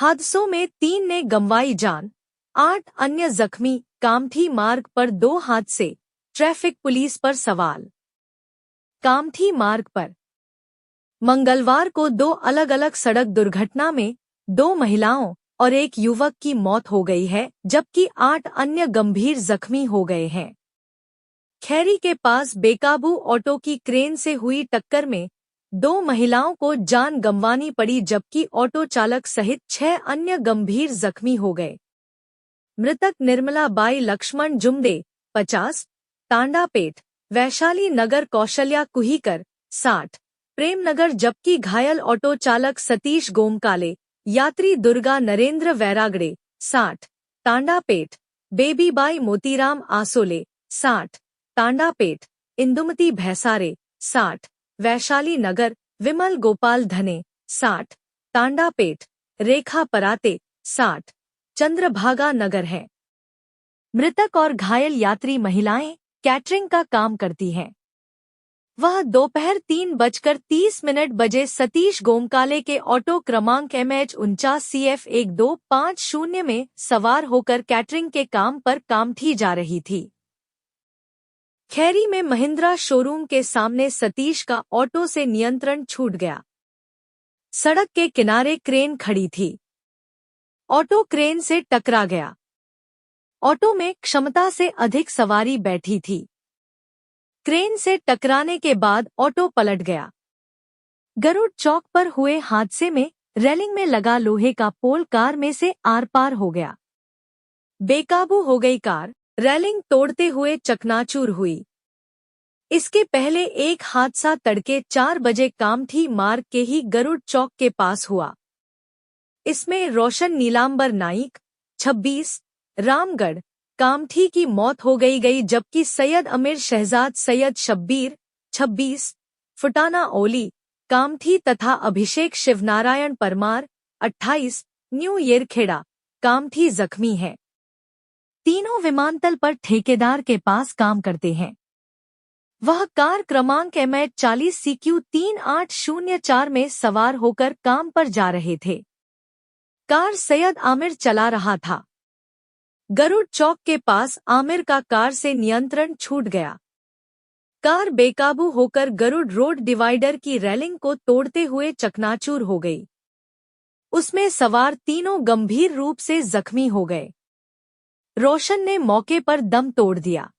हादसों में 3 ने गंवाई जान, 8 अन्य जख्मी। कामठी मार्ग पर 2 हादसे, ट्रैफिक पुलिस पर सवाल। कामठी मार्ग पर मंगलवार को 2 अलग-अलग सड़क दुर्घटना में 2 महिलाओं और 1 युवक की मौत हो गई है, जबकि 8 अन्य गंभीर जख्मी हो गए हैं। खैरी के पास बेकाबू ऑटो की क्रेन से हुई टक्कर में 2 महिलाओं को जान गंवानी पड़ी, जबकि ऑटो चालक सहित 6 अन्य गंभीर जख्मी हो गए। मृतक निर्मला बाई लक्ष्मण जुमदे 50, तांडापेट, वैशाली नगर कौशल्या कुहीकर 60, प्रेमनगर, जबकि घायल ऑटो चालक सतीश गोमकाले, यात्री दुर्गा नरेंद्र वैरागड़े 60, तांडापेट, बेबीबाई मोतीराम आसोले 60, तांडापेट, इंदुमती भैसारे 60, वैशाली नगर, विमल गोपाल धने 60, तांडापेट, रेखा पराते 60, चंद्रभागा नगर है। मृतक और घायल यात्री महिलाएं कैटरिंग का काम करती हैं। वह दोपहर 3:30 बजे सतीश गोमकाले के ऑटो क्रमांक MH49CF 1250 में सवार होकर कैटरिंग के काम पर कामठी जा रही थी। खैरी में महिंद्रा शोरूम के सामने सतीश का ऑटो से नियंत्रण छूट गया। सड़क के किनारे क्रेन खड़ी थी। ऑटो क्रेन से टकरा गया। ऑटो में क्षमता से अधिक सवारी बैठी थी। क्रेन से टकराने के बाद ऑटो पलट गया। गरुड़ चौक पर हुए हादसे में रेलिंग में लगा लोहे का पोल कार में से आर पार हो गया। बेकाबू हो गई कार, रेलिंग तोड़ते हुए चकनाचूर हुई। इसके पहले एक हादसा तड़के 4 बजे कामठी मार्ग के ही गरुड़ चौक के पास हुआ। इसमें रोशन नीलांबर नाइक 26, रामगढ़, कामठी की मौत हो गई, जबकि सैयद अमीर शहजाद सैयद शब्बीर 26, फुटाना ओली, कामठी तथा अभिषेक शिवनारायण परमार 28, न्यू येरखेड़ा, कामठी जख्मी हैं। तीनों विमानतल पर ठेकेदार के पास काम करते हैं। वह कार क्रमांक MH40CQ 3804 में सवार होकर काम पर जा रहे थे। कार सैयद आमिर चला रहा था। गरुड़ चौक के पास आमिर का कार से नियंत्रण छूट गया। कार बेकाबू होकर गरुड़ रोड डिवाइडर की रेलिंग को तोड़ते हुए चकनाचूर हो गई। उसमें सवार तीनों गंभीर रूप से जख्मी हो गए। रोशन ने मौके पर दम तोड़ दिया।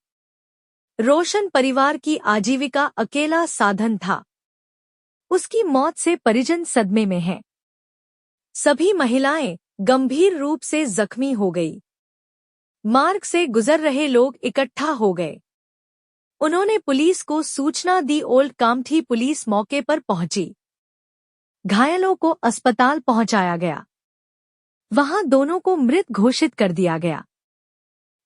रोशन परिवार की आजीविका अकेला साधन था। उसकी मौत से परिजन सदमे में हैं। सभी महिलाएं गंभीर रूप से जख्मी हो गई। मार्ग से गुजर रहे लोग इकट्ठा हो गए। उन्होंने पुलिस को सूचना दी। ओल्ड कामठी पुलिस मौके पर पहुंची। घायलों को अस्पताल पहुंचाया गया। वहां दोनों को मृत घोषित कर दिया गया।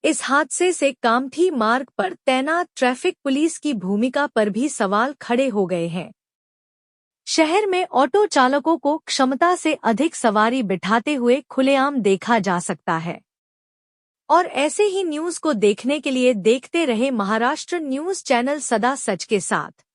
इस हादसे से कामठी मार्ग पर तैनात ट्रैफिक पुलिस की भूमिका पर भी सवाल खड़े हो गए हैं। शहर में ऑटो चालकों को क्षमता से अधिक सवारी बिठाते हुए खुलेआम देखा जा सकता है। और ऐसे ही न्यूज़ को देखने के लिए देखते रहे महाराष्ट्र न्यूज़ चैनल, सदा सच के साथ।